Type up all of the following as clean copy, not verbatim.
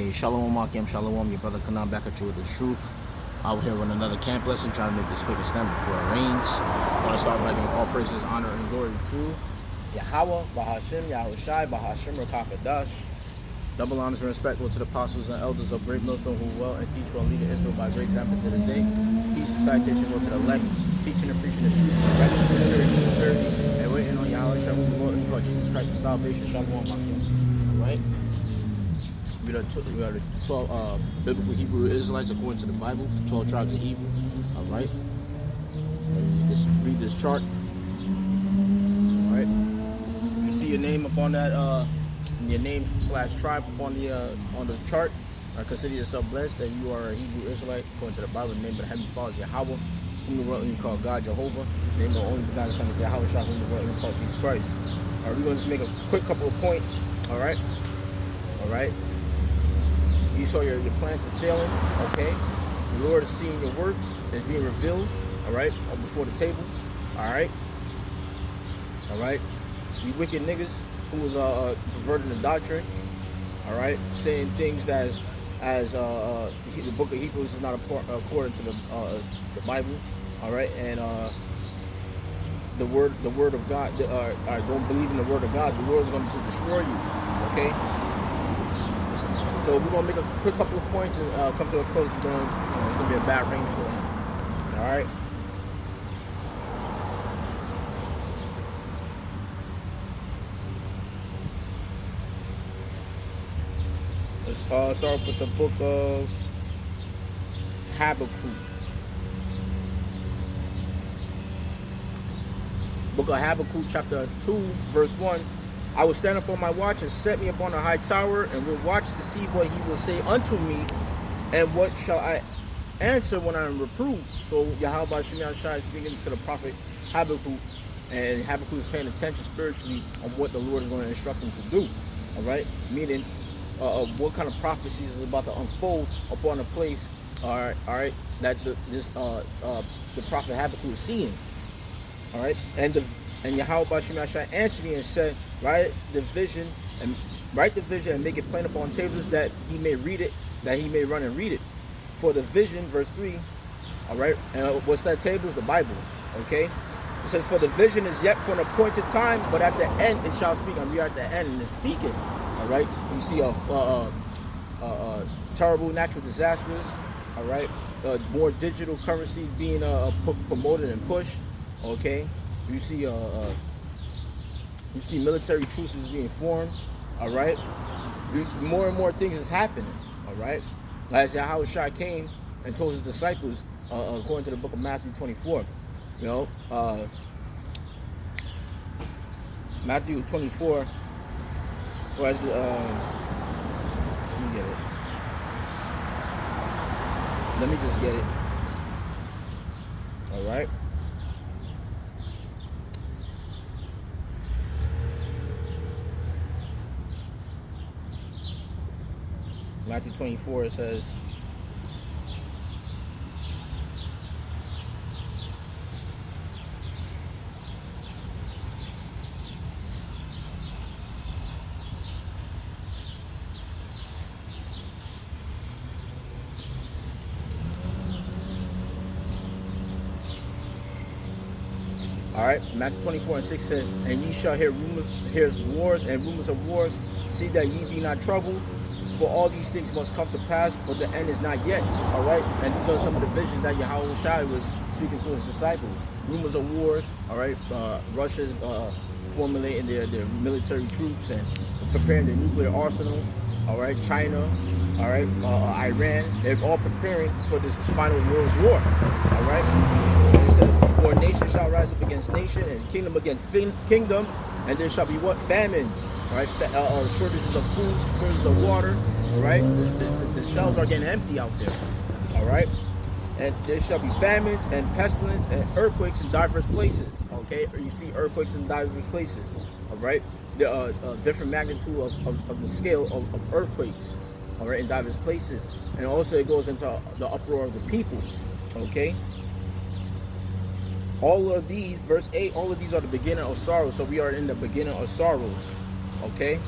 Hey, Shalom Akim, Shalom, your brother Kanan back at you with the truth. Out here on another camp lesson, trying to make this quick and snap before it rains. I want to start by giving all praises, honor, and glory to Yahweh, Bahashim, Yahushai, Bahashim, Rakakadash. Double honors and respect go to the apostles and elders of Great Millstone who well and teach well and lead Israel by great example to this day. Peace and citation go to the elect, teaching and preaching this truth with readiness, sincerity, and waiting on Yahweh, Shalom, the Lord, and God Jesus Christ for salvation. Shalom Akim. All right? We are the 12 biblical Hebrew Israelites according to the Bible, 12 tribes of Hebrew. All right. Just read this chart. All right. You see your name up on that, your name / tribe up on the chart. Consider yourself blessed that you are a Hebrew Israelite according to the Bible. The name of the Heavenly Father is Yahweh, whom the world you call God Jehovah. The name of the only begotten Son is Yahweh, whom the world you call Jesus Christ. All right. We're going to just make a quick couple of points. All right. All right. You saw your plans is failing, okay? The Lord is seeing your works, it's being revealed, all right, before the table, all right? All right? You wicked niggas who was perverting the doctrine, all right? Saying things that as the book of Hebrews is not according to the Bible, all right? And the word of God, don't believe in the word of God, the Lord is going to destroy you, okay? So we're going to make a quick couple of points and come to a close. It's going to be a bad rainstorm. All right. Let's start with the book of Habakkuk. Book of Habakkuk, chapter 2, verse 1. I will stand up on my watch and set me upon a high tower, and will watch to see what he will say unto me, and what shall I answer when I am reproved. So Yahweh Shai is speaking to the prophet Habakkuk, and Habakkuk is paying attention spiritually on what the Lord is going to instruct him to do. All right, meaning what kind of prophecies is about to unfold upon a place. All right, that the prophet Habakkuk is seeing. All right, and Yahweh Shai answered me and said, write the vision and make it plain upon tables that he may read it, that he may run and read it. For the vision, verse 3, all right, and what's that table? Is the Bible, okay? It says, for the vision is yet for an appointed time, but at the end it shall speak. And we are at the end and it's speaking, all right? You see terrible natural disasters, all right? More digital currency being promoted and pushed, okay? You see military truces being formed, all right? More and more things is happening, all right? As Yahweh Shai came and told his disciples, according to the book of Matthew 24, you know, Matthew 24, let me get it. Let me just get it, all right? Matthew 24, it says, all right, Matthew 24 and 6 says, and ye shall hear wars and rumors of wars. See that ye be not troubled. For all these things must come to pass, but the end is not yet. All right, and these are some of the visions that Yahweh Shai was speaking to his disciples. Rumors of wars. All right, Russia's formulating their military troops and preparing their nuclear arsenal. All right, China. All right, Iran. They're all preparing for this final world's war. All right. And it says, for nation shall rise up against nation, and kingdom against kingdom, and there shall be what? Famines. All right, shortages of food, shortages of water. All right, the shelves are getting empty out there. All right, and there shall be famines and pestilence and earthquakes in diverse places. Okay, or you see earthquakes in diverse places. All right, the different magnitude of the scale of earthquakes. All right, in diverse places, and also it goes into the uproar of the people. Okay. All of these, verse 8, all of these are the beginning of sorrows. So we are in the beginning of sorrows. Okay,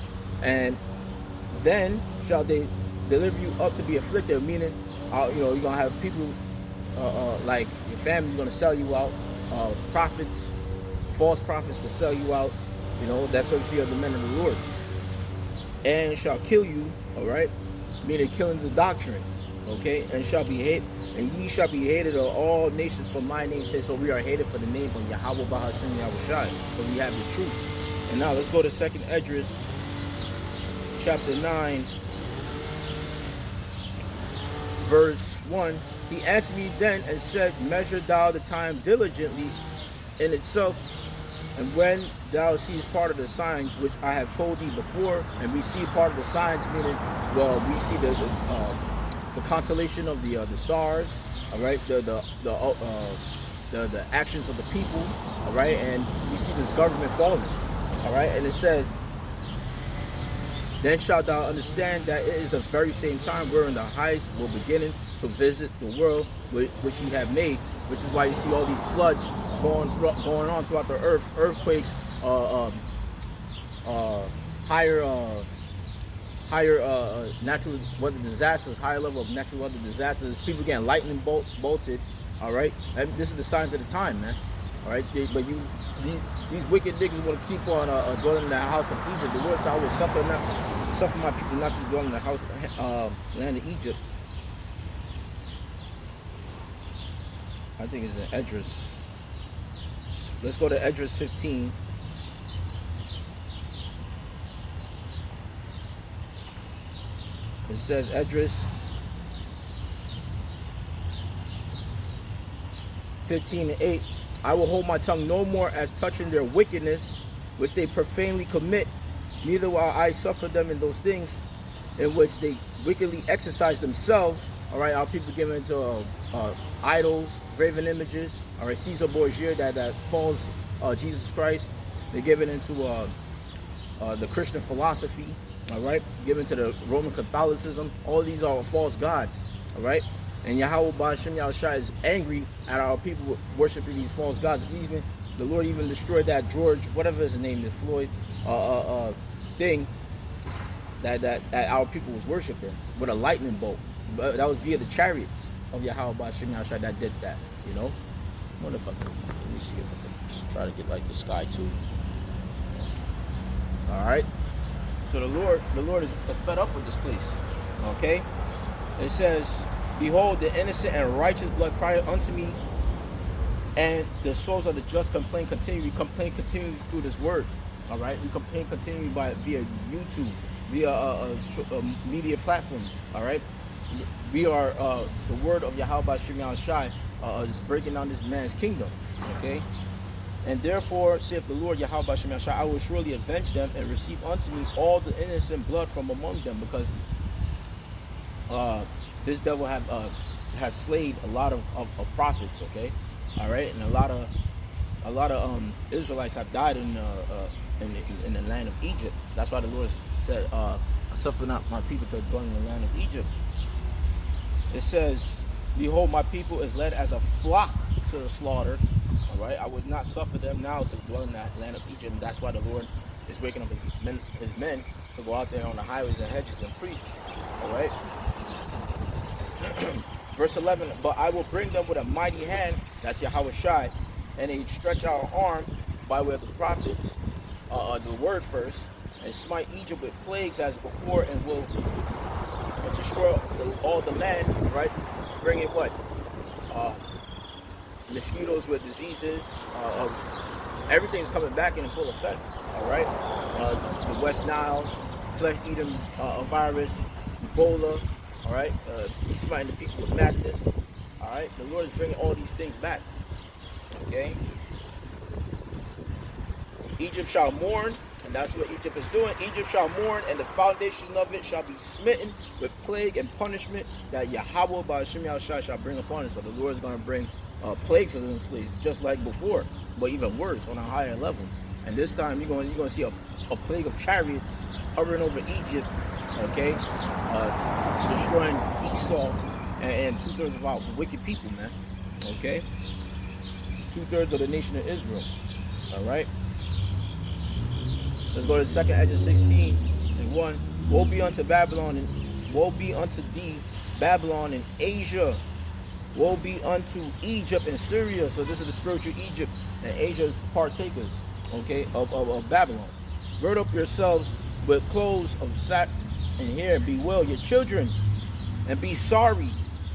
and then shall they deliver you up to be afflicted, meaning, you're gonna have people like your family's gonna sell you out, prophets, false prophets to sell you out. That's what fear of the men of the Lord. And shall kill you, all right, meaning killing the doctrine, okay, and shall be hated, and ye shall be hated of all nations for my name's sake. So we are hated for the name of Yahweh Bahashim Yahushai, but we have this truth. And now let's go to 2nd Esdras, chapter 9, verse 1. He answered me then and said, measure thou the time diligently in itself, and when thou seest part of the signs which I have told thee before, and we see part of the signs, meaning, well, we see the constellation of the stars, all right, the actions of the people, all right, and we see this government falling, all right, and it says, then shalt thou understand that it is the very same time wherein the highest will beginning to visit the world which he had made, which is why you see all these floods going on throughout the earth, earthquakes, higher natural weather disasters, higher level of natural weather disasters, people getting lightning bolted, all right, and this is the signs of the time, man, all right. These wicked niggas want to keep on dwelling in the house of Egypt. The Lord said, I will suffer my people not to dwell in the house land of Egypt. I think it's in Esdras. Let's go to Esdras 15. It says, Esdras 15:8. I will hold my tongue no more as touching their wickedness, which they profanely commit, neither will I suffer them in those things in which they wickedly exercise themselves. All right, our people give into idols, graven images. All right, Caesar Borgia that falls Jesus Christ. They're given into the Christian philosophy. All right, given to the Roman Catholicism. All these are false gods. All right. And Yahweh Ba'ashem Yahushai is angry at our people worshiping these false gods. Even the Lord even destroyed that George, whatever his name is, Floyd, thing that our people was worshiping with a lightning bolt. But that was via the chariots of Yahweh Ba'ashem Yahushai that did that. I wonder if I can, let me see if I can just try to get like the sky too. All right. So the Lord is fed up with this place. Okay. It says, behold, the innocent and righteous blood crieth unto me, and the souls of the just complain continually. We complain continually through this word. All right, we complain continually via YouTube, via media platforms. All right, we are the word of Yahweh Ba'ashem Yahushai is breaking down this man's kingdom. Okay, and therefore saith the Lord Yahweh Ba'ashem Yahushai, I will surely avenge them and receive unto me all the innocent blood from among them, because this devil has slayed a lot of prophets, okay, all right, and a lot of Israelites have died in the land of Egypt. That's why the Lord said, "I suffer not my people to dwell in the land of Egypt." It says, "Behold, my people is led as a flock to the slaughter." All right, I would not suffer them now to dwell in that land of Egypt, and that's why the Lord is waking up his men to go out there on the highways and hedges and preach. All right. Verse 11, but I will bring them with a mighty hand, that's Yahweh Shai, and a stretch out an arm by way of the prophets, the word first, and smite Egypt with plagues as before, and will destroy all the land, right? Bringing what? Mosquitoes with diseases, everything's coming back in full effect, all right? The West Nile, flesh-eating virus, Ebola, all right, he's smiting the people with madness. All right, the Lord is bringing all these things back. Okay, Egypt shall mourn, and that's what Egypt is doing. Egypt shall mourn, and the foundation of it shall be smitten with plague and punishment that Yahweh Ba'ashem Yahushai shall bring upon it. So the Lord is going to bring plagues on this place, just like before, but even worse on a higher level. And this time you're going to see a plague of chariots hovering over Egypt. Okay, destroying Esau and 2/3 of our wicked people, man. Okay, 2/3 of the nation of Israel. All right, let's go to 2nd Esdras 16:1. Woe be unto Babylon Woe be unto thee, Babylon and Asia. Woe be unto Egypt and Syria. So this is the spiritual Egypt, and Asia's partakers, okay, of Babylon. Gird up yourselves with clothes of sack and hair, bewail your children, and be sorry,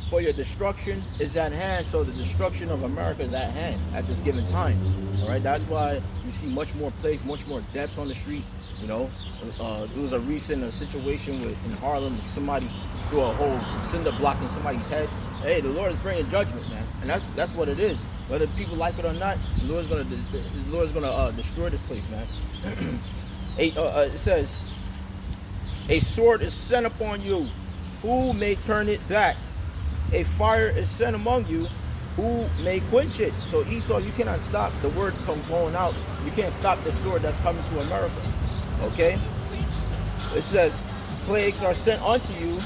for your destruction is at hand. So the destruction of America is at hand at this given time. All right, that's why you see much more plagues, much more deaths on the street. You know, there was a recent situation in Harlem, somebody threw a whole cinder block in somebody's head. Hey, the Lord is bringing judgment, man, and that's what it is. Whether people like it or not, the Lord's gonna destroy this place, man. It says, a sword is sent upon you, who may turn it back? A fire is sent among you, who may quench it? So Esau, you cannot stop the word from going out. You can't stop the sword that's coming to America. Okay? It says, plagues are sent unto you.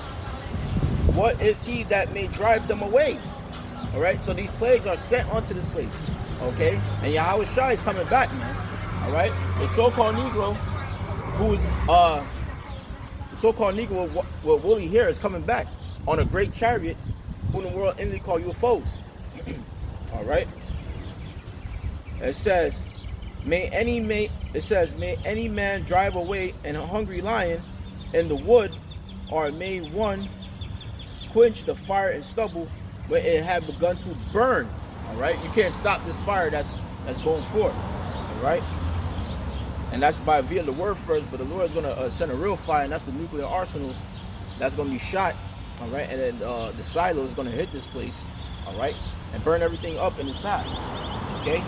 What is he that may drive them away? All right? So these plagues are sent onto this place. Okay? And Yahweh Shai is coming back, man. All right? The so-called Negro, who's the so-called Negro with woolly hair is coming back on a great chariot, who in the world inly call UFOs. All right. It says, may any man drive away an hungry lion in the wood, or may one quench the fire and stubble where it had begun to burn. All right. You can't stop this fire that's going forth. All right. And that's via the word first, but the Lord is going to send a real fire, and that's the nuclear arsenals that's going to be shot, all right? And then the silo is going to hit this place, all right? And burn everything up in its path, okay?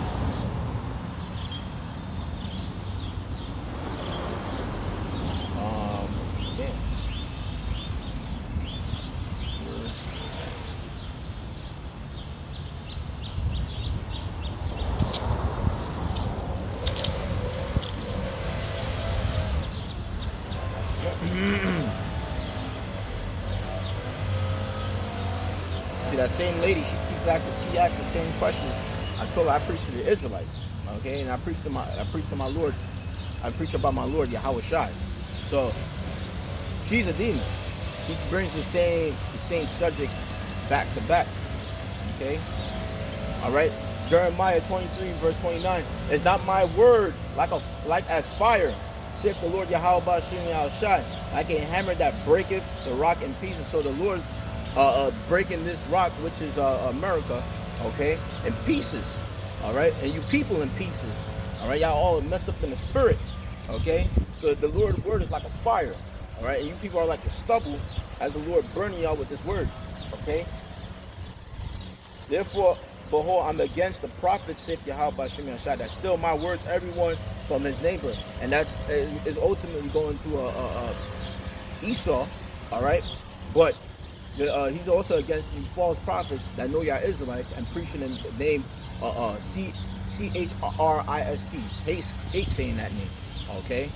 Damn. See, that same lady, she asks the same questions. I told her I preach to the Israelites, okay, and I preach to my Lord. I preach about my Lord Yahweh Shai. So she's a demon. She brings the same subject back to back. Okay, all right. Jeremiah 23 verse 29. Is not my word like as fire, saith the Lord Yahweh Bashim Yahweh Shai, like a hammer that breaketh the rock in pieces. So the Lord breaking this rock, which is America, okay, in pieces, all right, and you people in pieces, all right, y'all all messed up in the spirit, okay. So the Lord's word is like a fire, all right, and you people are like the stubble, as the Lord burning y'all with this word, okay. Therefore, behold, I'm against the prophets, saith Yahweh Bashim Yahshai, that steal my words, everyone from his neighbor, and that's is ultimately going to Esau, all right, but he's also against these false prophets that know y'all Israelites and preaching in the name Christ. Hate saying that name. Okay,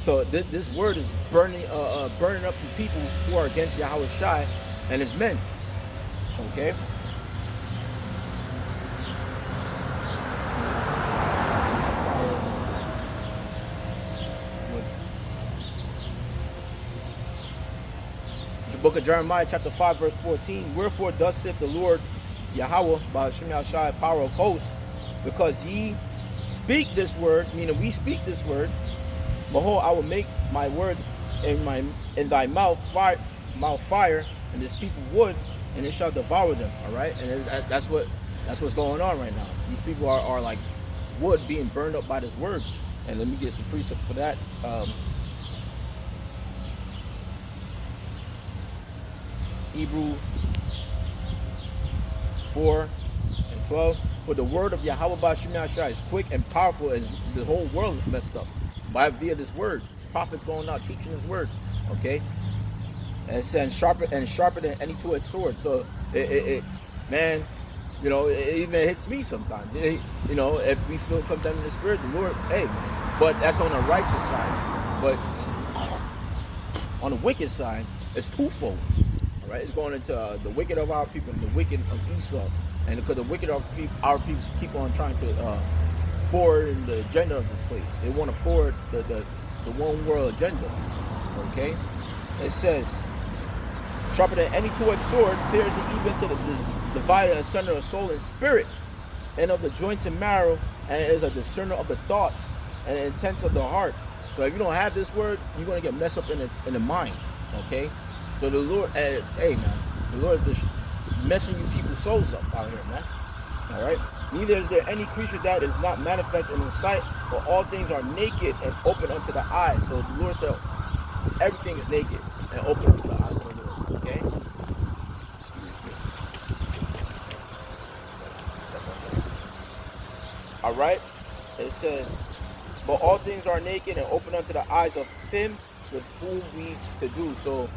so this word is burning up the people who are against Yahweh Shai and his men. Okay. Book of Jeremiah chapter 5 verse 14. Wherefore thus saith the Lord Yahweh by Hashem Yahshai, power of hosts, because ye speak this word, meaning we speak this word, behold, I will make my words in thy mouth fire, and this people wood, and it shall devour them. All right, and that's what's going on right now. These people are like wood being burned up by this word. And let me get the precept for that. Hebrew 4:12. For the word of Yahweh Bashim Yahshai is quick and powerful, as the whole world is messed up via this word. Prophets going out teaching his word. Okay, and it says sharper than any two-edged sword. So it man, you know, it even hits me sometimes. You know, if we feel condemned in the spirit, the Lord, hey man. But that's on the righteous side. But on the wicked side, it's twofold. Right? It's going into the wicked of our people and the wicked of Esau, and because the wicked of our people keep on trying to forward the agenda of this place. They want to forward the one world agenda. Okay, it says sharper than any two-edged sword, piercing even to the divider and sunder of soul and spirit, and of the joints and marrow, and is a discerner of the thoughts and the intents of the heart. So if you don't have this word, you're gonna get messed up in the mind. Okay, so the Lord, hey man, the Lord is just messing you people's souls up out here, man. All right. Neither is there any creature that is not manifest in His sight, but all things are naked and open unto the eyes. So the Lord said, everything is naked and open unto the eyes of the Lord. Okay. All right. It says, but all things are naked and open unto the eyes of Him with whom we to do. So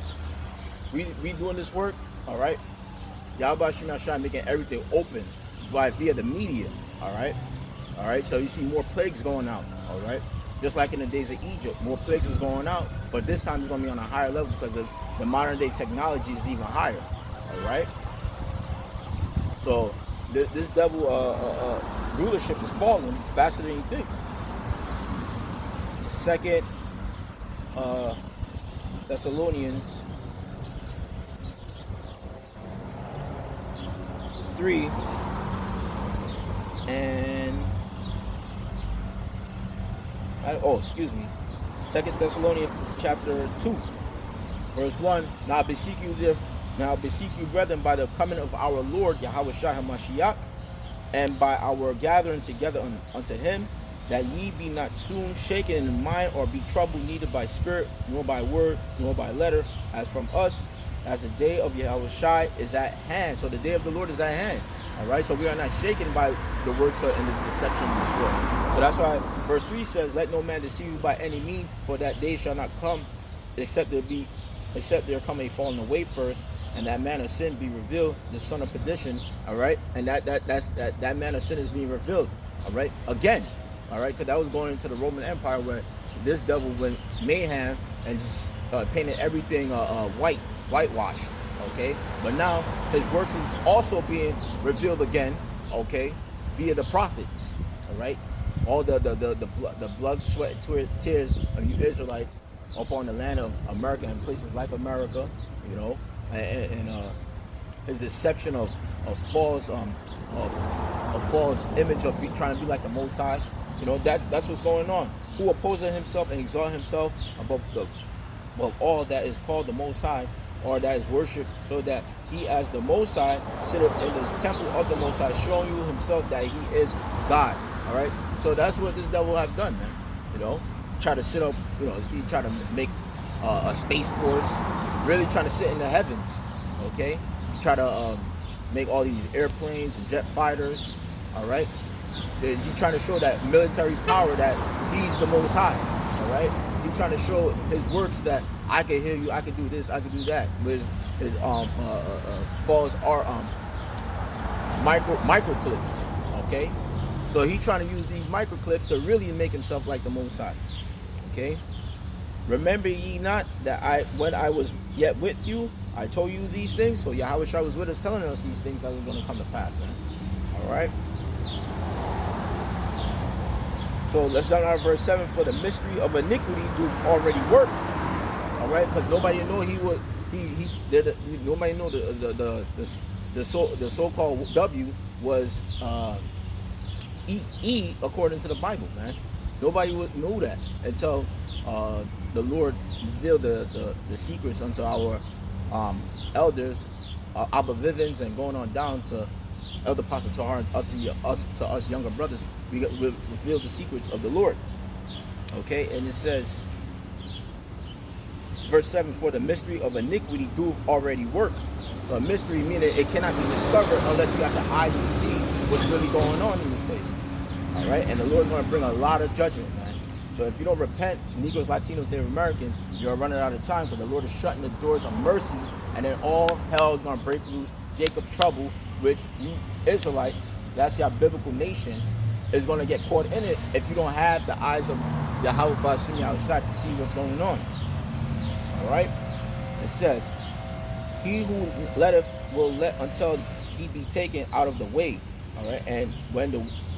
we doing this work. All right. Yahweh Shemashai making everything open via the media. All right. So you see more plagues going out. All right. Just like in the days of Egypt, more plagues was going out, but this time it's going to be on a higher level because the modern day technology is even higher. All right. So this devil rulership is falling faster than you think. Second Thessalonians 3 and Second Thessalonians chapter 2, verse 1. Now I beseech you, brethren, by the coming of our Lord Yahweh Shai HaMashiach, and by our gathering together unto Him, that ye be not soon shaken in mind, or be troubled neither by spirit, nor by word, nor by letter, as from us, as the day of Yahweh Shai is at hand. So the day of the Lord is at hand. All right, so we are not shaken by the works and the deception in this world. So that's why verse 3 says, let no man deceive you by any means, for that day shall not come, except there come a falling away first, and that man of sin be revealed, the son of perdition. All right, and that man of sin is being revealed. All right, again. All right, because that was going into the Roman Empire, where this devil went mayhem and just painted everything whitewashed. Okay, but now his works is also being revealed again. Okay, via the prophets. All right, all the blood, sweat, and tears of you Israelites upon the land of America and places like America. You know, and his deception of false false image of trying to be like the Most High. You know, that's what's going on. Who opposes himself and exalts himself above all that is called the Most High, or that is worshipped, so that he as the Most High sitteth in this temple of the Most High, showing you himself that he is God. All right. So that's what this devil have done, man. You know, try to sit up. You know, he try to make a space force, really trying to sit in the heavens. Okay. He try to make all these airplanes and jet fighters. All right. So he's trying to show that military power that he's the Most High. All right. He's trying to show his works that I can hear you, I can do this, I can do that. With his false art micro clips. Okay. So he's trying to use these micro clips to really make himself like the Most High. Okay. Remember ye not that when I was yet with you, I told you these things. So Yahweh Shai was with us, telling us these things that were going to come to pass, man. All right. So let's jump out of verse 7. For the mystery of iniquity do already work. All right, because nobody know nobody know the so-called W was E according to the Bible, man. Nobody would know that until the Lord revealed the secrets unto our elders, Abba Vivens, and going on down to Elder Apostle Tahar, to us younger brothers. We revealed the secrets of the Lord. Okay, and it says, verse 7, for the mystery of iniquity do already work. So a mystery meaning it cannot be discovered unless you have the eyes to see what's really going on in this place. All right, and the Lord's going to bring a lot of judgment, man. So if you don't repent, Negroes, Latinos, Native Americans, you're running out of time, because the Lord is shutting the doors of mercy, and then all hell is going to break loose. Jacob's trouble, which you Israelites, that's your biblical nation, is going to get caught in it if you don't have the eyes of Yahweh Ba'asim Yahushua to see what's going on. All right? It says, he who letteth will let until he be taken out of the way. All right? And when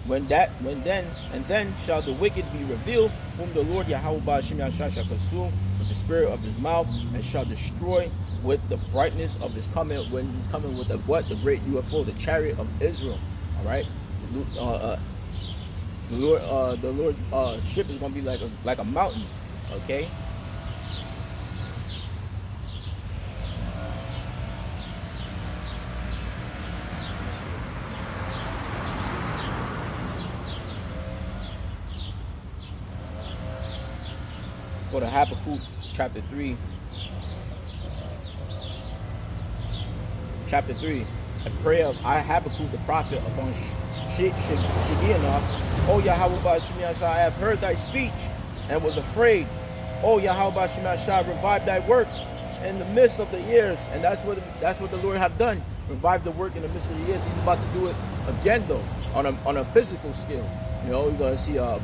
Then shall the wicked be revealed, whom the Lord Yahweh Ba'ashim Yahshua shall consume with the spirit of his mouth, and shall destroy with the brightness of his coming, when he's coming with the what? The great UFO, the chariot of Israel. All right. The Lord ship is gonna be like a mountain. Okay. Go to Habakkuk chapter 3. Chapter 3. A prayer of Habakkuk the prophet upon Shigionoth. O Yahweh Ba'ashim Yahshua, I have heard thy speech and was afraid. O Yahweh Ba'ashim Yahshua, revive thy work in the midst of the years. And that's what the Lord have done. Revive the work in the midst of the years. He's about to do it again though, on a physical scale. You know, you're gonna see a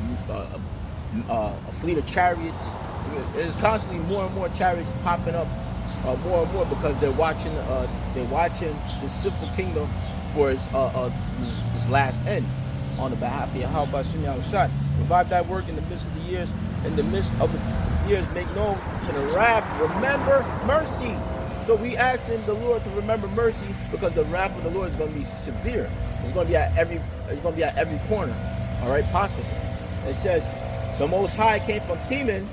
fleet of chariots. There's constantly more and more chariots popping up, more and more, because they're watching the sinful kingdom for its last end on the behalf of Yahweh Ba'ashim Yahshua. Revive thy work in the midst of the years. In the midst of the years, make known in the wrath. Remember mercy. So we asking the Lord to remember mercy, because the wrath of the Lord is going to be severe. It's going to be at every corner. All right, possible. It says, the Most High came from Teman.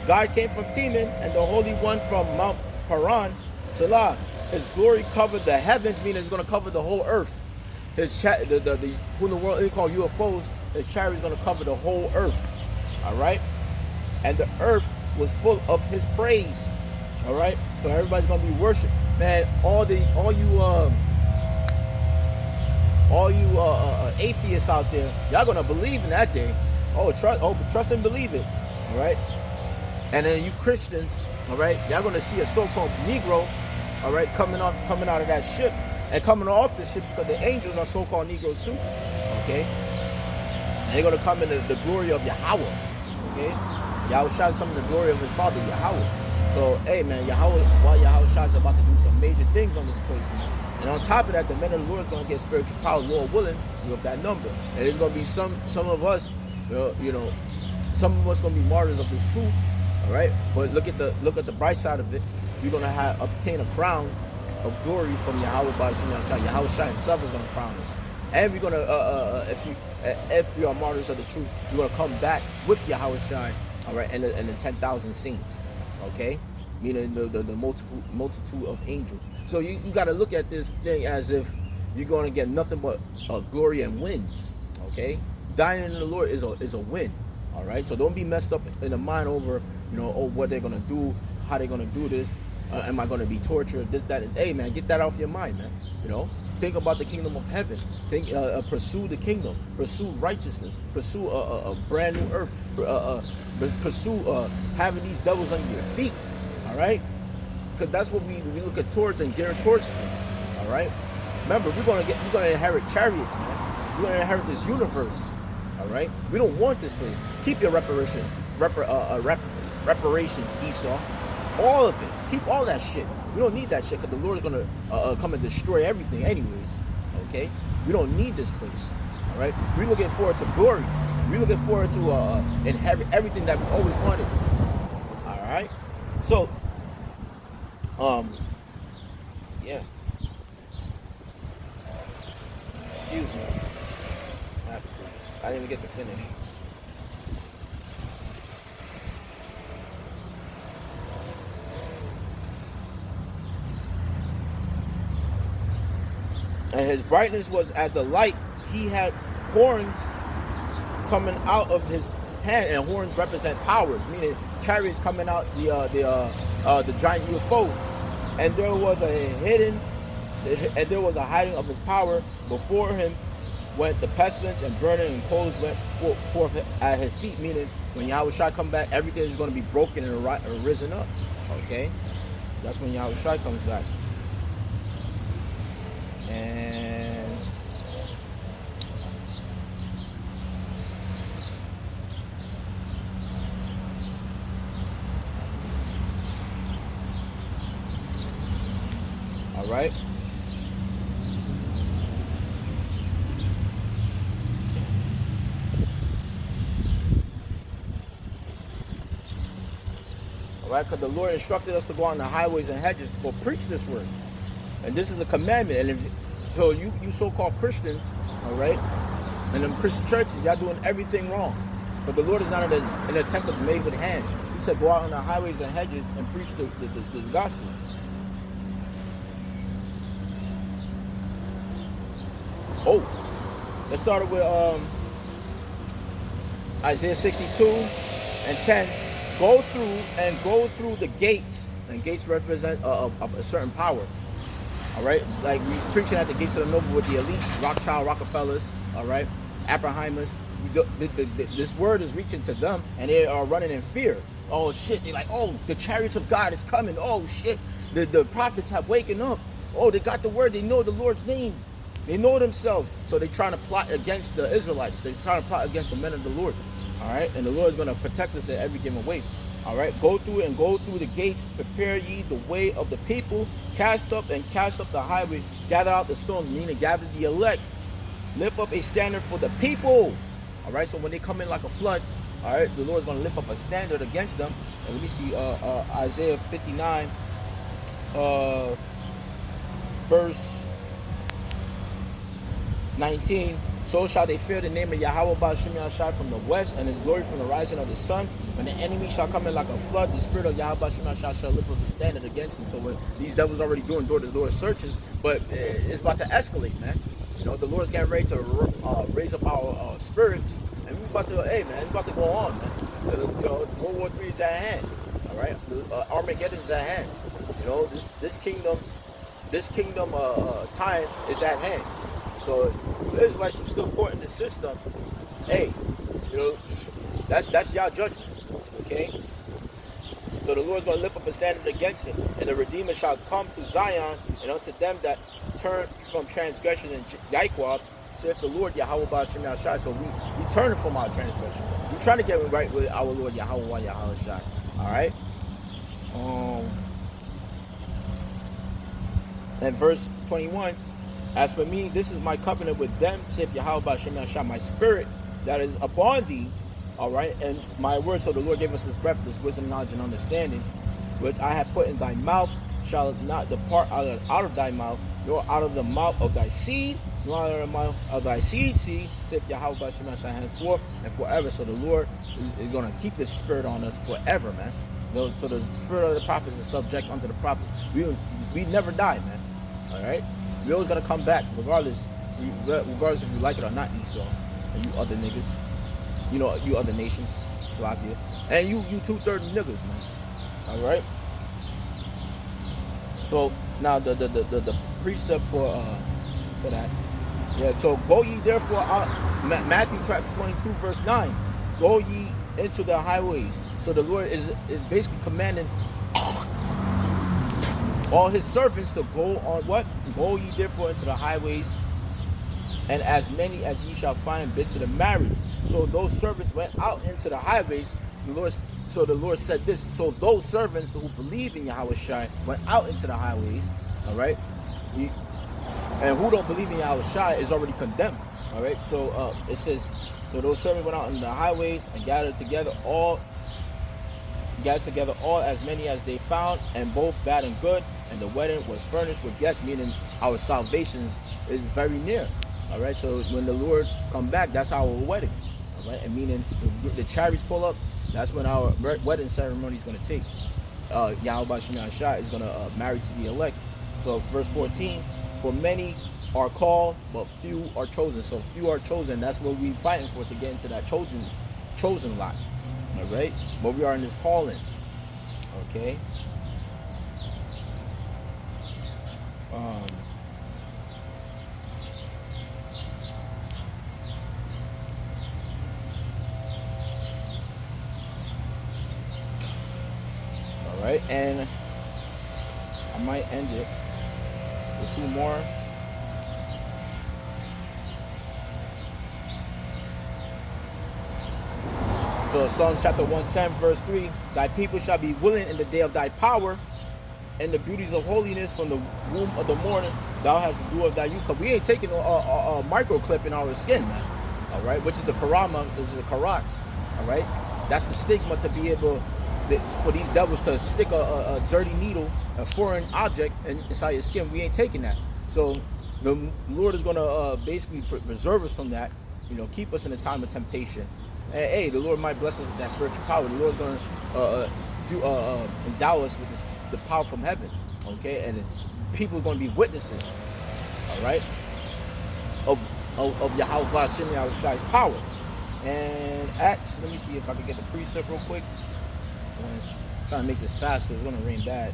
God came from Teman, and the Holy One from Mount Paran, Salah. His glory covered the heavens, meaning it's going to cover the whole earth. Who in the world they call UFOs, his chariot is going to cover the whole earth. All right? And the earth was full of his praise. All right? So everybody's going to be worshiped. Man, all you atheists out there, y'all going to believe in that day. Trust and believe it. All right? And then you Christians, all right, y'all gonna see a so-called Negro, all right, coming out of that ship, and coming off the ships, because the angels are so-called Negroes too, okay? And they're gonna come in the glory of Yahweh, okay? Yahweh Shai is coming in the glory of his father Yahweh. So, hey man, Yahweh Shai is about to do some major things on this place, man. And on top of that, the men of the Lord is gonna get spiritual power, Lord willing, with that number. And there's gonna be some of us, some of us gonna be martyrs of this truth. All right, but look at the bright side of it. You're gonna obtain a crown of glory from Yahweh Ba'ashim Yahshua. Yahweh Shai himself is gonna crown us, and we're gonna if we are martyrs of the truth, we're gonna come back with Yahweh Shai. All right, and the 10,000 saints. Okay, meaning the multitude of angels. So you got to look at this thing as if you're gonna get nothing but glory and wins. Okay, dying in the Lord is a win. All right, so don't be messed up in the mind over, what they're gonna do, how they're gonna do this. Am I gonna be tortured? This, that, and hey, man, get that off your mind, man. Think about the kingdom of heaven. Pursue the kingdom. Pursue righteousness. Pursue a brand new earth. Pursue having these devils under your feet. All right, because that's what we look at towards and gear towards. All right. Remember, we're gonna inherit chariots, man. We're gonna inherit this universe. All right, we don't want this place. Keep your reparations, Esau, all of it. Keep all that shit. We don't need that shit, because the Lord is gonna come and destroy everything, anyways. Okay, we don't need this place. All right, we're looking forward to glory. We're looking forward to inherit everything that we always wanted. All right, so yeah. Excuse me. I didn't even get to finish. And his brightness was as the light. He had horns coming out of his hand, and horns represent powers, meaning chariots coming out the giant UFO. And there was a hiding of his power. Before him went the pestilence, and burning and coals went forth at his feet, meaning when Yahweh Shai come back, everything is going to be broken and risen up. Okay, that's when Yahweh Shai comes back. And all right. right? Because the Lord instructed us to go on the highways and hedges to go preach this word. And this is a commandment. And if, so you so-called Christians, all right, and them Christian churches, y'all doing everything wrong. But the Lord is not in a temple made with hands. He said, go out on the highways and hedges and preach the gospel. Oh, let's start with Isaiah 62 and 10. Go through the gates, and gates represent a certain power. All right, like we preaching at the gates of the noble with the elites, Rothschild, Rockefellers, all right, Oppenheimers. This word is reaching to them, and they are running in fear. Oh shit! They're like, oh, the chariots of God is coming. Oh shit! The prophets have waken up. Oh, they got the word. They know the Lord's name. They know themselves. So they're trying to plot against the Israelites. They're trying to plot against the men of the Lord. All right, and the Lord is going to protect us at every given way. All right, go through the gates. Prepare ye the way of the people. Cast up the highway. Gather out the stones, meaning gather the elect. Lift up a standard for the people. All right, so when they come in like a flood, all right, the Lord is going to lift up a standard against them. And let me see Isaiah 59, verse 19. So shall they fear the name of Yahweh Ba'Shem Yahshai from the west, and his glory from the rising of the sun. When the enemy shall come in like a flood, the spirit of Yahweh Ba'Shem Yahshai shall lift up a standard against him. So what these devils already doing door-to-door searches, but it's about to escalate, man. You know, the Lord's getting ready to raise up our spirits, and we're about to, hey man, it's about to go on, man. You know, World War III is at hand, all right? Armageddon is at hand. You know, this kingdom time is at hand. So the Israelites who still caught in the system, hey, you know, that's y'all judgment, okay? So the Lord's going to lift up a standard against him, and the Redeemer shall come to Zion, and unto them that turn from transgression and Yahweh, saith the Lord Yahweh Ba'Shem Yahshai. So we turning from our transgression. We're trying to get right with our Lord Yahweh Yahshai. All right. And verse 21. As for me, this is my covenant with them, saith Yahweh Ba'Shem Yahshai, my spirit that is upon thee. All right, and my word. So the Lord gave us this breath, this wisdom, knowledge, and understanding, which I have put in thy mouth, shall not depart out of thy mouth, nor out of the mouth of thy seed, nor out of the mouth of thy seed, saith Yahweh Ba'Shem Yahshai, henceforth and forever. So the Lord is going to keep this spirit on us forever, man. So the spirit of the prophets is subject unto the prophets. We never die, man. All right, we always gonna come back, regardless if you like it or not, Esau, and you other niggas. You know, you other nations, Slovakia, and you 2/3 niggas, man. All right. So now the precept for that, yeah. So go ye therefore out, Matthew chapter 22 verse 9. Go ye into the highways. So the Lord is basically commanding all his servants to go on what? Go ye therefore into the highways, and as many as ye shall find bid to the marriage. So those servants went out into the highways. So the Lord said this. So those servants who believe in Yahweh Shai went out into the highways. All right. And who don't believe in Yahweh Shai is already condemned. All right. So it says, so those servants went out in the highways and gathered together all as many as they found, and both bad and good. And the wedding was furnished with guests, meaning our salvation is very near. All right. So when the Lord come back, that's our wedding. All right. And meaning the chariots pull up, that's when our wedding ceremony is going to take. Yahweh Ba'Shem Yahshai is going to marry to the elect. So verse 14, for many are called, but few are chosen. So few are chosen. That's what we're fighting for, to get into that chosen lot. All right. But we are in this calling. Okay. All right, and I might end it with two more. So Psalms chapter 110 verse 3, thy people shall be willing in the day of thy power, and the beauties of holiness from the womb of the morning thou hast the dew of thy youth. Because we ain't taking a microclip in our skin, man. All right, which is the karama, this is the karaks. All right, that's the stigma to be able for these devils to stick a dirty needle, a foreign object inside your skin. We ain't taking that. So the Lord is gonna basically preserve us from that. You know, keep us in a time of temptation. And hey, the Lord might bless us with that spiritual power. The Lord's gonna endow us with the power from heaven. Okay, and people are gonna be witnesses. All right, of Yahweh Shem Yahushai's power. And Acts, let me see if I can get the precept real quick. I'm trying to make this fast because it's going to rain bad.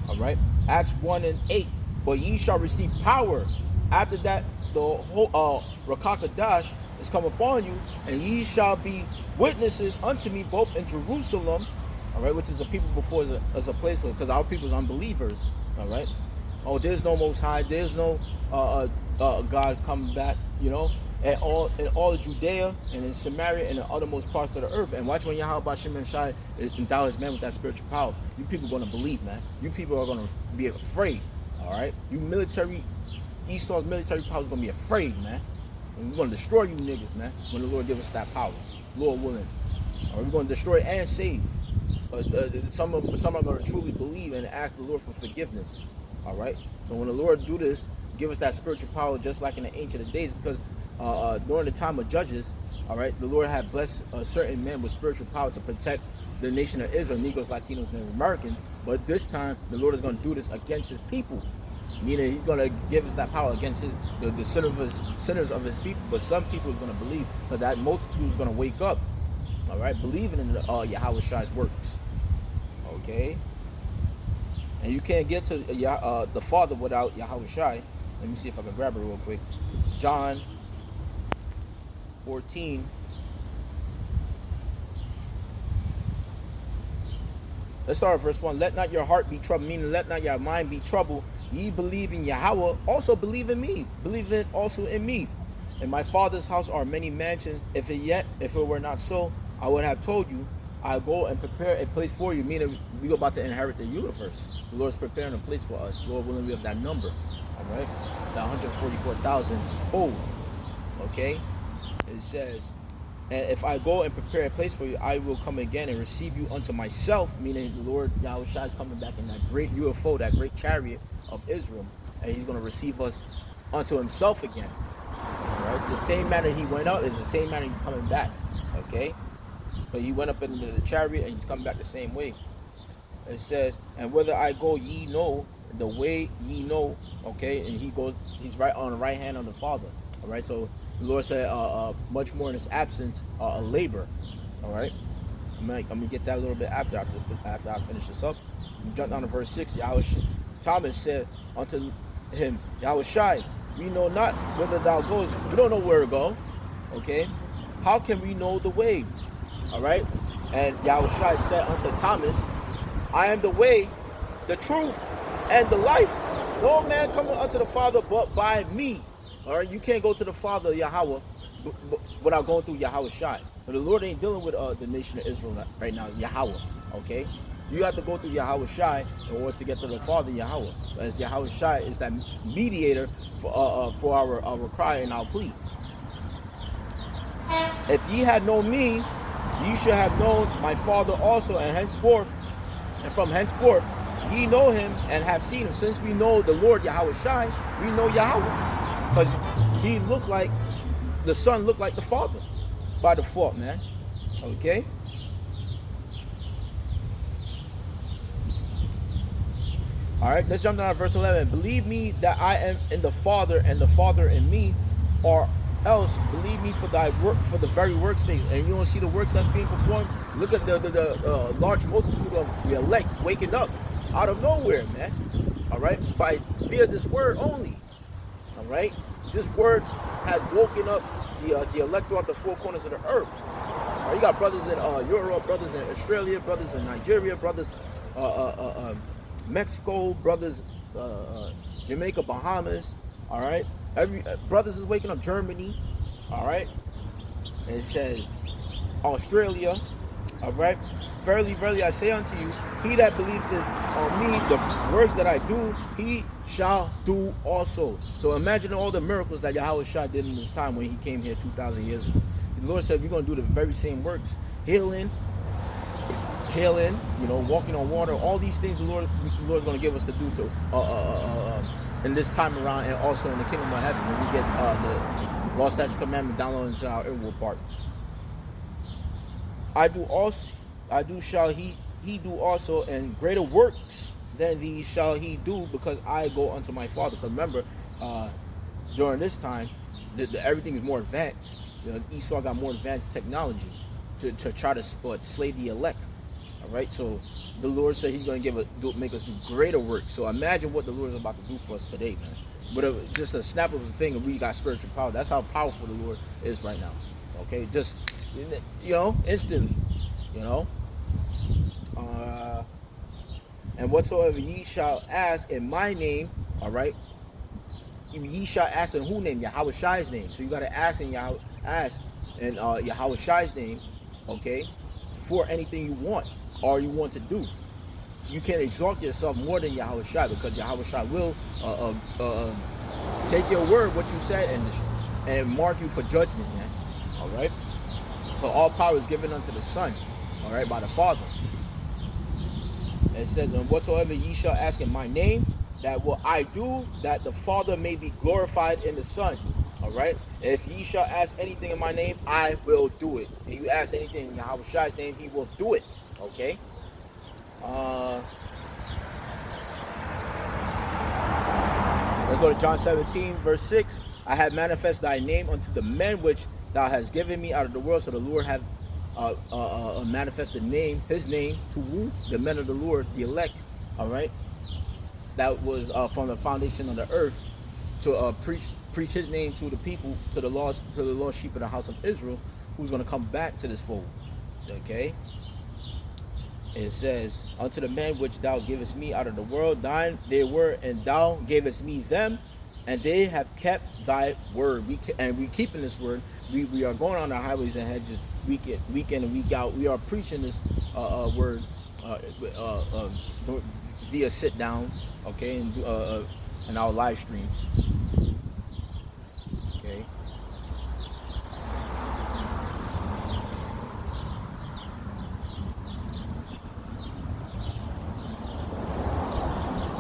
All right. Acts 1:8. But ye shall receive power. After that, the whole Rakakadash is come upon you, and ye shall be witnesses unto me both in Jerusalem, all right, which is the people before as a place, because our people is unbelievers, all right. Oh, there's no Most High, there's no God coming back, you know, in all of Judea and in Samaria and the uttermost parts of the earth. And watch when Yahweh Shem Shai endow his man with that spiritual power. You people are going to believe, man. You people are going to be afraid, all right. You military, Esau's military power is going to be afraid, man. And we're going to destroy you niggas, man, when the Lord gives us that power, Lord willing. All right, we're going to destroy and save. Some are going to truly believe and ask the Lord for forgiveness. All right. So when the Lord do this, give us that spiritual power, just like in the ancient days, because during the time of Judges, all right, the Lord had blessed certain men with spiritual power to protect the nation of Israel, Negroes, Latinos, and Americans. But this time, the Lord is going to do this against His people. Meaning, He's going to give us that power against the sinners of His people. But some people is going to believe, but that multitude is going to wake up, all right, believing in Yahweh Shai's works. Okay. And you can't get to the Father without Yahweh Shai. Let me see if I can grab it real quick. John 14. Let's start at verse 1. Let not your heart be troubled, meaning let not your mind be troubled. Ye believe in Yahweh, also believe in me. Believe it also in me. In my Father's house are many mansions. If it were not so, I would have told you. I'll go and prepare a place for you, meaning we're about to inherit the universe. The Lord's preparing a place for us. Lord willing, we have that number, all right? That 144,000 fold, okay? It says, and if I go and prepare a place for you, I will come again and receive you unto myself, meaning the Lord Yahweh Shai is coming back in that great UFO, that great chariot of Israel, and He's going to receive us unto Himself again, all right? So the same manner He went out is the same manner He's coming back, okay? But He went up into the chariot and He's coming back the same way. It says, and whither I go, ye know the way, ye know. Okay, and He's right on the right hand of the Father. All right, so the Lord said, much more in His absence, a labor. All right, I'm gonna get that a little bit after I finish this up. Jump down to verse 6. Thomas said unto Him, Yahweh Shai, we know not whither thou goest. We don't know where to go. Okay, how can we know the way? All right, and Yahushua said unto Thomas, I am the way, the truth, and the life. No man cometh unto the Father but by me. All right, you can't go to the Father, Yahweh, without going through Yahushua. But the Lord ain't dealing with the nation of Israel right now, Yahweh. Okay, you have to go through Yahushua in order to get to the Father, Yahweh. As Yahushua is that mediator for our cry and our plea. If ye had known me, ye should have known my Father also, and from henceforth, ye know Him and have seen Him. Since we know the Lord Yahweh Shai, we know Yahweh, because He looked like the Son, looked like the Father by default, man. Okay. All right. Let's jump down to verse 11. Believe me that I am in the Father, and the Father in me, or else believe me for thy work, for the very work's sake. And you don't see the works that's being performed. Look at the large multitude of the elect waking up out of nowhere, man. All right, via this word only. All right, this word has woken up the elect throughout the four corners of the earth. All right, you got brothers in Europe, brothers in Australia, brothers in Nigeria, brothers Mexico, brothers Jamaica, Bahamas. All right, brothers is waking up. Germany, all right. And it says Australia, all right. Verily, verily, I say unto you, he that believeth on me, the works that I do, he shall do also. So imagine all the miracles that Yahweh Shai did in this time when He came here 2,000 years ago. The Lord said we're going to do the very same works, healing, healing, walking on water, all these things the Lord's going to give us to do to in this time around, and also in the kingdom of heaven when we get the law, statute, commandment downloaded into our inward parts. Shall he do also, and greater works than these shall he do, because I go unto my Father. Because remember, during this time, everything is more advanced. Esau got more advanced technology to try to slay the elect. All right, so the Lord said He's going to make us do greater work. So imagine what the Lord is about to do for us today, man. But just a snap of a finger, we got spiritual power. That's how powerful the Lord is right now. Okay, just instantly. And whatsoever ye shall ask in my name, all right. Ye shall ask in whose name? Yahweh Shai's name. So you got to ask in Yahweh Shai's name, okay, for anything you want or you want to do. You can't exalt yourself more than Yahweh Shai, because Yahweh Shai will take your word, what you said, and mark you for judgment, man. All right. But all power is given unto the Son, all right, by the Father. It says, and whatsoever ye shall ask in my name, that will I do, that the Father may be glorified in the Son. All right. If ye shall ask anything in my name, I will do it. And you ask anything in Yahweh Shai's name, He will do it. Okay. Let's go to John 17, verse 6. I have manifest thy name unto the men which thou hast given me out of the world. So the Lord have manifested His name to who? The men of the Lord, the elect. All right. That was from the foundation of the earth, to preach His name to the people, to the lost sheep of the house of Israel, who's going to come back to this fold. Okay. It says, unto the men which thou givest me out of the world, thine they were, and thou gavest me them, and they have kept thy word. We keeping this word. We are going on the highways and hedges week in and week out. We are preaching this word via sit downs, okay, and our live streams. Okay.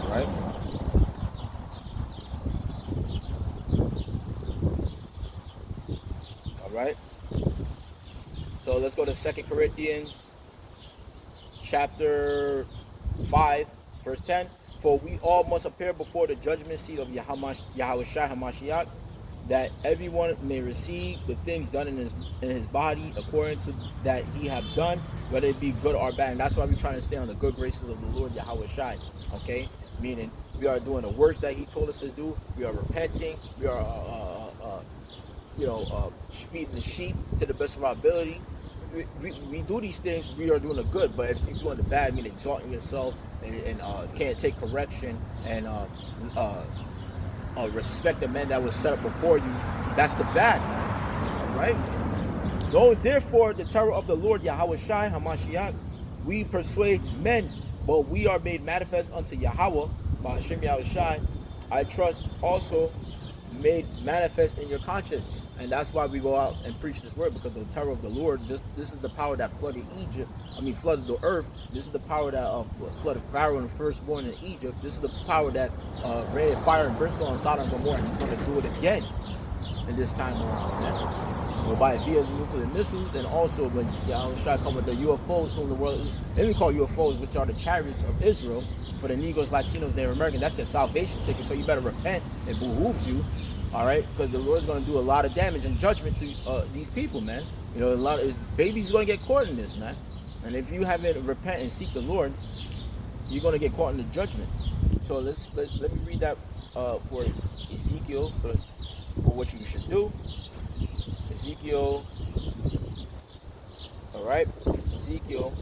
Right. All right. So let's go to 2 Corinthians chapter 5, verse 10. For we all must appear before the judgment seat of Yahweh Shai HaMashiach, that everyone may receive the things done in his body according to that he have done, whether it be good or bad. And that's why we're trying to stay on the good graces of the Lord Yahweh Shai. Okay? Meaning we are doing the works that He told us to do. We are repenting. We are feeding the sheep to the best of our ability. We do these things, we are doing the good. But if you're doing the bad, meaning exalting yourself and can't take correction and respect the men that was set up before you, that's the bad, man. All right? Though therefore the terror of the Lord Yahweh Shai HaMashiach, we persuade men, but we are made manifest unto Yahweh by Hashem Yahweh Shai, I trust also made manifest in your conscience. And that's why we go out and preach this word, because the terror of the Lord, this is the power that flooded flooded the earth. This is the power that flooded Pharaoh and the firstborn in Egypt. This is the power that rained fire and brimstone on Sodom and Gomorrah. He's going to do it again in this time around, man. Well, by via nuclear missiles, and also when Yahweh Shai come with the UFOs from the world, and we call UFOs, which are the chariots of Israel, for the Negroes, Latinos, Native Americans. That's your salvation ticket, so you better repent. It behooves you, all right, because the Lord's going to do a lot of damage and judgment to these people, man. A lot of babies are going to get caught in this, man. And if you haven't repent and seek the Lord, you're going to get caught in the judgment. So let me read that for Ezekiel, for what you should do. Ezekiel, all right, Ezekiel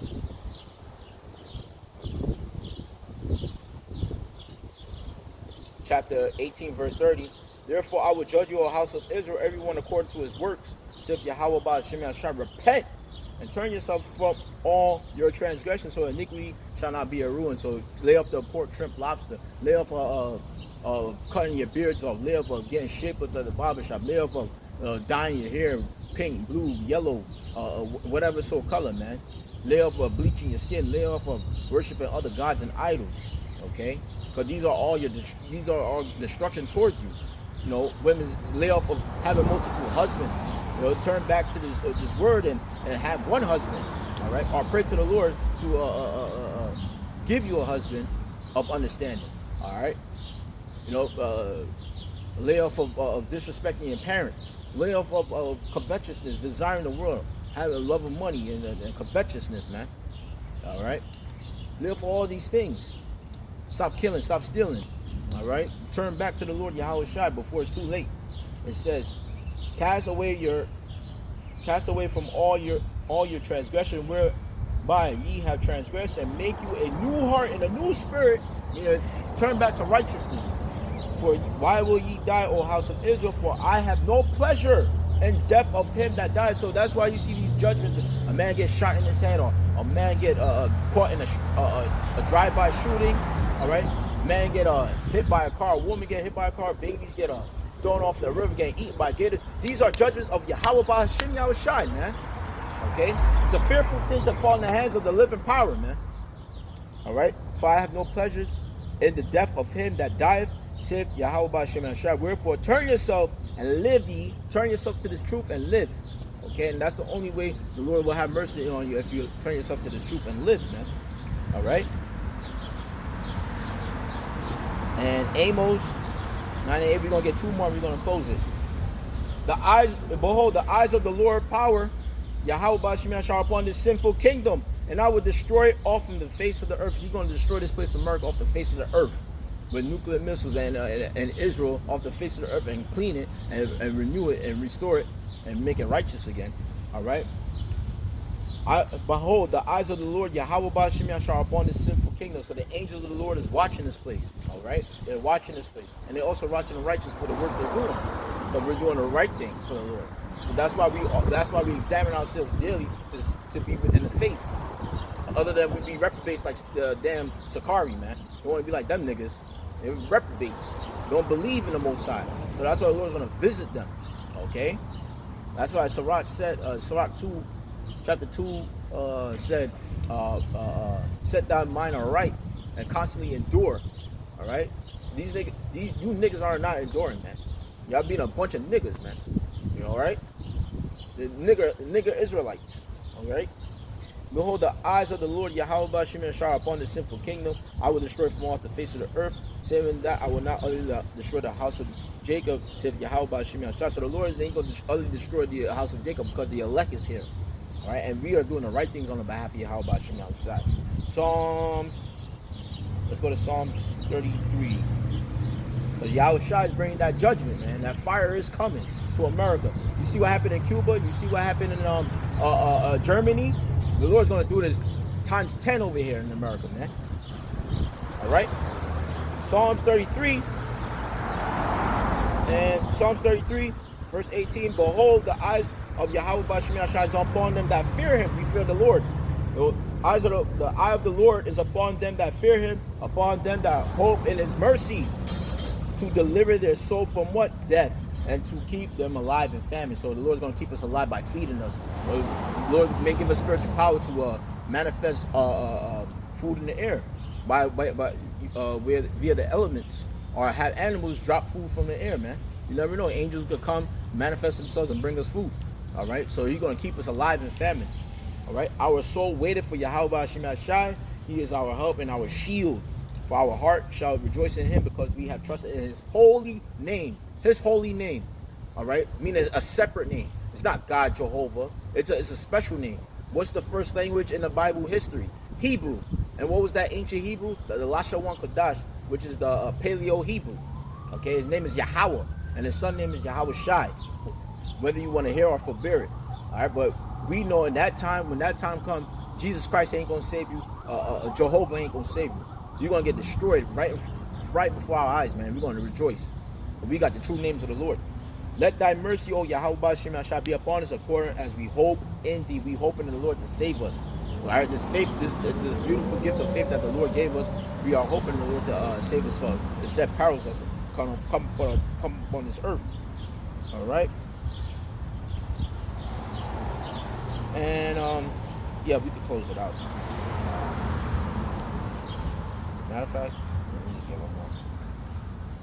chapter 18, verse 30. Therefore I will judge you, O house of Israel, everyone according to his works. Saith Yahweh by Hashem Yahshua, repent and turn yourself from all your transgressions, so iniquity shall not be a ruin. So lay off the pork, shrimp, lobster. Lay off cutting your beards off. Lay off getting shaped at the barbershop. Lay off dyeing your hair pink, blue, yellow, whatever sort of color, man. Lay off of bleaching your skin. Lay off of worshiping other gods and idols. Okay, because these are all destruction towards you. You know, women, lay off of having multiple husbands. You know, turn back to this word and have one husband. All right, or pray to the Lord to give you a husband of understanding. All right, you know, lay off of disrespecting your parents. Lay off of covetousness, desiring the world, having a love of money and covetousness, man. All right, lay off all these things. Stop killing, stop stealing. All right, turn back to the Lord Yahweh Shai before it's too late. It says, cast away from all your transgression whereby ye have transgressed, and make you a new heart and a new spirit. You know, turn back to righteousness. For why will ye die, O house of Israel? For I have no pleasure in death of him that died. So that's why you see these judgments. A man gets shot in his head, or a man get caught in a drive-by shooting. All right, man get hit by a car, a woman get hit by a car, babies get thrown off the river, getting eaten by gators. These are judgments of Yahweh Ba'Hashem Yahweh Shai, man. Okay, it's a fearful thing to fall in the hands of the living power, man. All right, for I have no pleasures in the death of him that dieth, saith Yahweh Ba'Hashem Yahweh Shai. Wherefore turn yourself and live ye. Turn yourself to this truth and live. Okay, and that's the only way the Lord will have mercy on you, if you turn yourself to this truth and live, man. All right. And Amos 9:8, we're gonna get two more. We're gonna close it. Behold, the eyes of the Lord power, Yahweh Ba'Hashem Yahweh Shai, upon this sinful kingdom, and I will destroy it off from the face of the earth. He's gonna destroy this place of America off the face of the earth with nuclear missiles, and Israel off the face of the earth, and clean it and renew it and restore it and make it righteous again. All right. Behold, the eyes of the Lord Yahweh Ba'Hashem Yahweh Shai, upon this sinful kingdom. So the angels of the Lord is watching this place. All right, they're watching this place, and they're also watching the righteous for the works they're doing. But we're doing the right thing for the Lord. So that's why we examine ourselves daily to be in the faith. Other than we be reprobates like the damn Sakari, man. Don't want to be like them niggas. They're reprobates. Don't believe in the Most High. So that's why the Lord's going to visit them. Okay, that's why Sirach said, Sirach 2. Chapter 2 said, set thy mind aright and constantly endure. All right, you niggas are not enduring, man. Y'all being a bunch of niggas, man. You know, all right? The nigger Israelites. All right. Behold, the eyes of the Lord Yahweh Ba'Hashem Yahweh Shai upon the sinful kingdom. I will destroy from off the face of the earth. Saying that I will not utterly destroy the house of Jacob, said Yahweh Ba'Hashem Yahweh Shai. So the Lord ain't going to utterly destroy the house of Jacob, because the elect is here. All right, and we are doing the right things on the behalf of Yahweh Ba'Hashem Yahweh Shai. Let's go to Psalms 33. Because Yahweh Shai is bringing that judgment, man. That fire is coming to America. You see what happened in Cuba? You see what happened in Germany? The Lord's going to do this times 10 over here in America, man. All right? Psalms 33. And Psalms 33, verse 18. Behold, the eyes of Yahweh Ba'Hashem Yahweh Shai is upon them that fear him. We fear the Lord. The eye of the Lord is upon them that fear him, upon them that hope in his mercy, to deliver their soul from what? Death, and to keep them alive in famine. So the Lord's going to keep us alive by feeding us. The Lord may give us spiritual power to manifest food in the air via the elements, or have animals drop food from the air, man. You never know. Angels could come, manifest themselves, and bring us food. All right, so he's going to keep us alive in famine. All right, our soul waited for Yahweh Ba'Hashem Yahweh Shai. He is our help and our shield. For our heart shall rejoice in him, because we have trusted in his holy name. His holy name. All right, meaning a separate name. It's not God Jehovah. It's a special name. What's the first language in the Bible history? Hebrew. And what was that ancient Hebrew? The Lashawan Kodash, which is the Paleo Hebrew. Okay, his name is Yahweh, and his son name is Yahweh Shai. Whether you want to hear or forbear it. All right, but we know in that time, when that time comes, Jesus Christ ain't going to save you. Jehovah ain't going to save you. You're going to get destroyed right before our eyes, man. We're going to rejoice. But we got the true names of the Lord. Let thy mercy, O Yahweh Ba'Hashem Yahweh Shai, be upon us according as we hope in thee. We hope in the Lord to save us. All right, this faith, this beautiful gift of faith that the Lord gave us, we are hoping in the Lord to save us from the set perils that's come upon this earth. All right. And Yeah, we could close it out. Matter of fact, let me just get one more.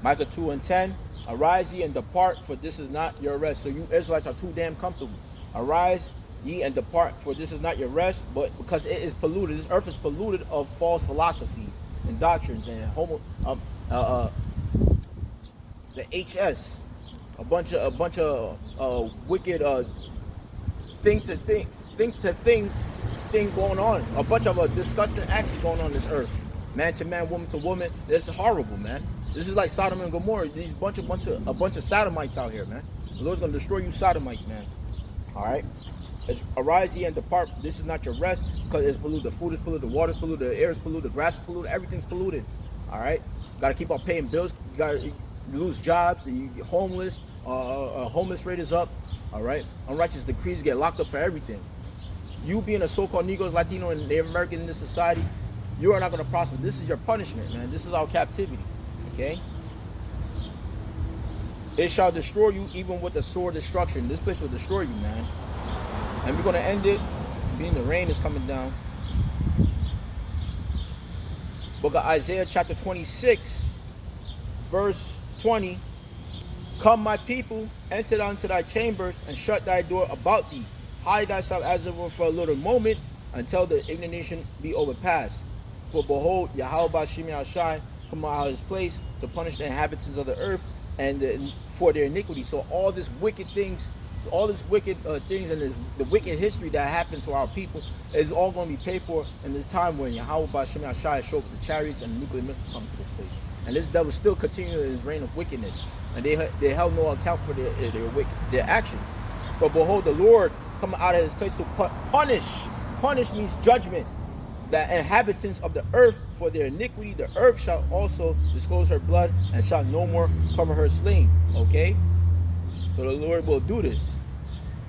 Micah 2:10. Arise ye and depart, for this is not your rest. So you Israelites are too damn comfortable. Arise ye and depart, for this is not your rest, but because it is polluted. This earth is polluted of false philosophies and doctrines and the HS, a bunch of wicked thing going on. A bunch of disgusting actions going on this earth. Man to man, woman to woman. This is horrible, man. This is like Sodom and Gomorrah. These a bunch of sodomites out here, man. The Lord's gonna destroy you sodomites, man. All right. Arise ye and depart. This is not your rest, because it's polluted. The food is polluted. The water is polluted. The air is polluted. The grass is polluted. Everything's polluted. All right. Got to keep on paying bills. You got to lose jobs. You get homeless. Homeless rate is up. All right. Unrighteous decrees, get locked up for everything. You being a so-called Negro, Latino, and Native American in this society, you are not going to prosper. This is your punishment, man. This is our captivity. Okay. It shall destroy you even with the sword destruction. This place will destroy you, man. And we're going to end it, being the rain is coming down. Book of Isaiah chapter 26, verse 20. Come, my people, enter unto thy chambers, and shut thy door about thee. Hide thyself as it were for a little moment, until the indignation be overpassed. For behold, Yahweh Bashim Yahshai come out of his place to punish the inhabitants of the earth and for their iniquity. So all this wicked things, all this wicked things, and the wicked history that happened to our people is all going to be paid for in this time when Yahweh Bashim Yahshai show up with the chariots and the nuclear missiles come to this place. And this devil still continuing his reign of wickedness, and they held no account for their actions. For behold, the Lord come out of his place to punish. Punish means judgment. The inhabitants of the earth for their iniquity. The earth shall also disclose her blood, and shall no more cover her slain. Okay, so the Lord will do this.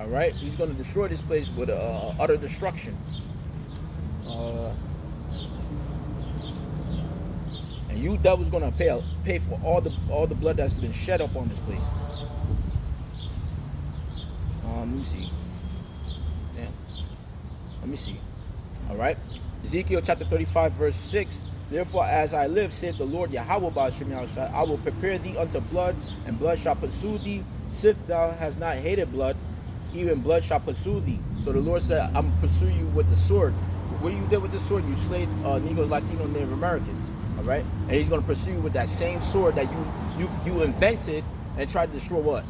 All right, he's going to destroy this place with utter destruction. And you devils going to pay for all the blood that's been shed up on this place. Let me see. Yeah. Let me see. All right. Ezekiel chapter 35, verse 6. Therefore, as I live, saith the Lord Yahweh Ba'ashem Yahushua, I will prepare thee unto blood, and blood shall pursue thee. Sith thou hast not hated blood, even blood shall pursue thee. So the Lord said, I'm going to pursue you with the sword. What you did with the sword, you slayed Negroes, Latino, Native Americans. All right? And he's going to pursue you with that same sword that you invented and tried to destroy what?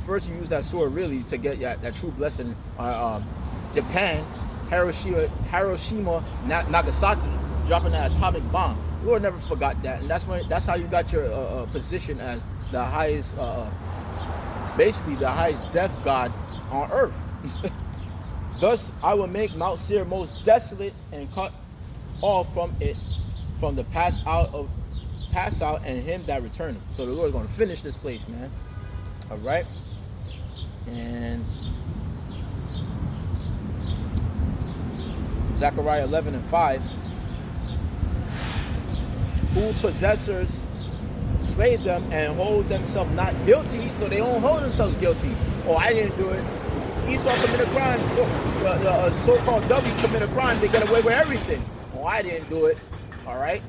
First, you used that sword really to get that true blessing. Japan, Hiroshima, Nagasaki, dropping that atomic bomb. The Lord never forgot that, and that's how you got your position as the highest, basically the highest death god on earth. Thus, I will make Mount Seir most desolate, and cut off from it from the pass out and him that returneth. So the Lord is going to finish this place, man. All right, and Zechariah 11 and 5. Who possessors slay them and hold themselves not guilty, so they don't hold themselves guilty. Oh, I didn't do it. Esau committed a crime, so the so-called W committed a crime, they get away with everything. Oh, I didn't do it. All right?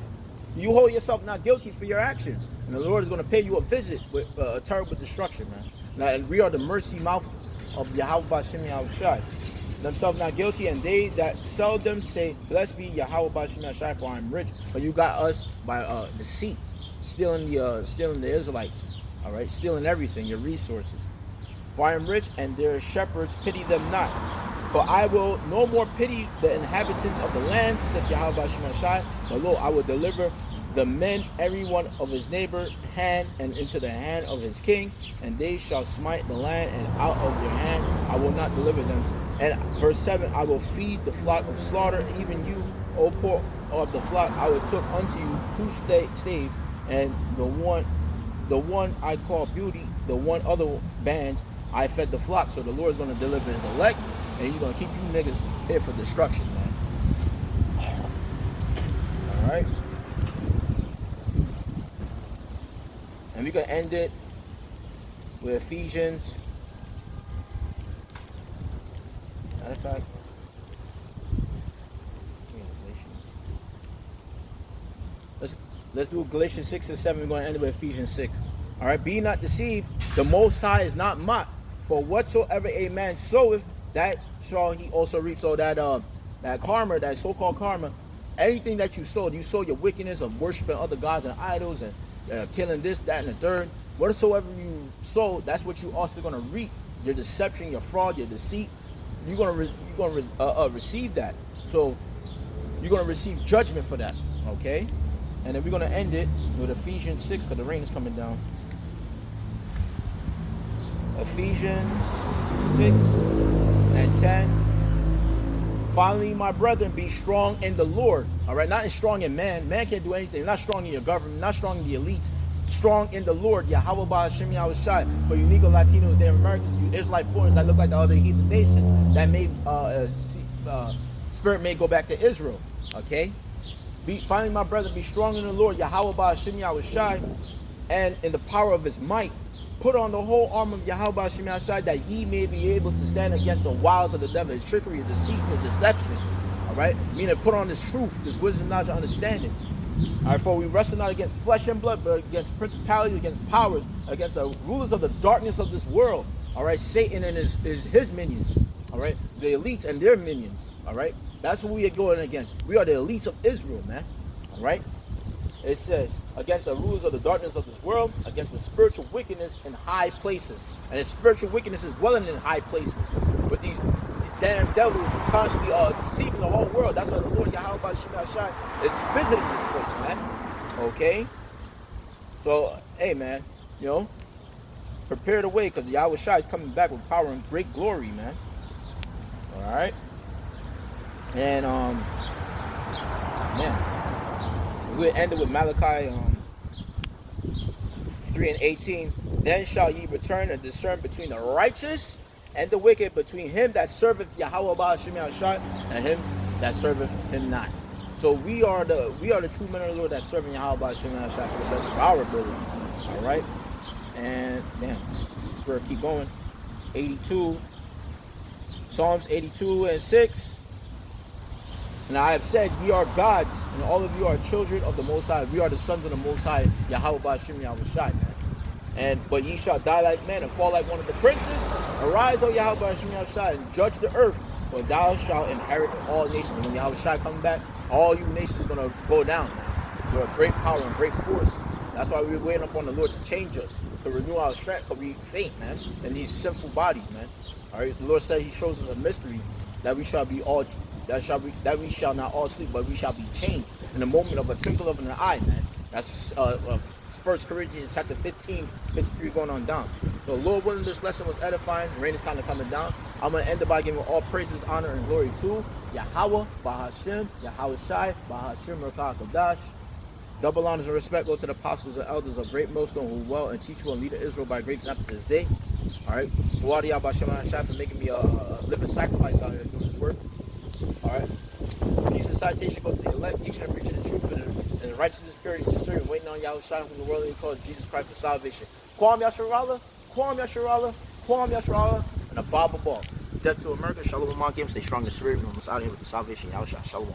You hold yourself not guilty for your actions, and the Lord is going to pay you a visit with a terrible destruction, man. Now, and we are the mercy mouths of Yahweh Ba'ashem Yahushai. Themselves not guilty, and they that sell them say, blessed be Yahweh Ba'ashem Yahushai, for I am rich. But you got us by deceit, stealing the Israelites, all right, stealing everything, your resources. For I am rich, and their shepherds pity them not. But I will no more pity the inhabitants of the land, said Yahweh Ba'ashem Yahushai. But lo, I will deliver the men, every one of his neighbor hand, and into the hand of his king, and they shall smite the land, and out of their hand I will not deliver them. And verse 7, I will feed the flock of slaughter, even you, O poor of the flock, I will took unto you 2 staves, and the one I call beauty, the one other band I fed the flock. So the Lord is going to deliver his elect, and he's going to keep you niggas here for destruction, man. All right. And we can end it with Ephesians. Matter of fact, Let's do Galatians 6 and 7. We're going to end it with Ephesians 6. All right. Be not deceived. The Most High is not mocked. For whatsoever a man soweth, that shall he also reap. So that karma, that so-called karma, anything that you sow your wickedness of worshiping other gods and idols and killing this, that, and the third. Whatsoever you sow, that's what you also going to reap. Your deception, your fraud, your deceit. You're going to receive that. So you're going to receive judgment for that. Okay. And then we're going to end it with Ephesians 6 because the rain is coming down. Ephesians 6 and 10. Finally, my brethren, be strong in the Lord. All right, not strong in man. Man can't do anything. Not strong in your government. Not strong in the elites. Strong in the Lord. Yahweh Ba'Hashem Yahushai. For you Negro, Latinos, Native Americans, you Israelite foreigners that look like the other heathen nations that made spirit may go back to Israel. Okay. Finally, my brethren, be strong in the Lord. Yahweh Ba'Hashem Yahushai, and in the power of his might. Put on the whole armor of Yahweh Ba'Hashem Yahushai, that ye may be able to stand against the wiles of the devil, his trickery, his deceit, his deception. All right? Meaning put on this truth, this wisdom, knowledge, and understanding. All right, for we wrestle not against flesh and blood, but against principalities, against powers, against the rulers of the darkness of this world. All right? Satan and his minions. All right? The elites and their minions. All right? That's what we are going against. We are the elites of Israel, man. All right? It says, against the rulers of the darkness of this world, against the spiritual wickedness in high places. And the spiritual wickedness is dwelling in high places. But these damn devils constantly deceiving the whole world. That's why the Lord Yahweh Ba'Hashem Yahushai is visiting this place, man. Okay? So, hey, man, you know, prepare the way, because Yahweh Shai is coming back with power and great glory, man. All right? And, man. We'll end it with Malachi 3 and 18. Then shall ye return and discern between the righteous and the wicked, between him that serveth Yahweh Ba'Hashem Yahushai and him that serveth him not. So we are the true men of the Lord that serving Yahweh Ba'Hashem Yahushai for the best of our ability. All right, and man, this where keep going. 82, Psalms 82 and 6. And I have said, ye are gods, and all of you are children of the Most High. We are the sons of the Most High, Yahweh Ba'Hashem Yahushai, man. But ye shall die like men and fall like one of the princes. Arise, O Yahweh Ba'Hashem Yahushai, and judge the earth, for thou shalt inherit all nations. And when Yahushai comes back, all you nations are going to go down, man. We're a great power and great force. That's why we're waiting upon the Lord to change us, to renew our strength, because we faint, man, in these sinful bodies, man. All right, the Lord said he shows us a mystery, that we shall be all... That we shall not all sleep, but we shall be changed in the moment of a twinkle of an eye, man. That's 1 Corinthians chapter 15, 53 going on down. So Lord willing, this lesson was edifying. Rain is kind of coming down. I'm going to end it by giving all praises, honor, and glory to Yahweh, Ba'Hashem, Yahushai, Ba'Hashem, Merkah Kodash. Double honors and respect go to the apostles and elders of Great Millstone who well and teach well and lead Israel by great example to this day. All right. Wadi Ba'Hashem Yahushai for making me a living sacrifice out here doing this work. All right. Peace and citation go to the elect, teaching and preaching the truth and the righteousness, purity, and sincerity, waiting on Yahushua whom the world he calls Jesus Christ for salvation. Kwam Yasharallah, Kwam Yasharallah, Kwam Yasharallah, and a Bible ball. Death to America, Shalom Akim, stay strong in spirit, and we'll out here with the salvation Yahushua. Shalom.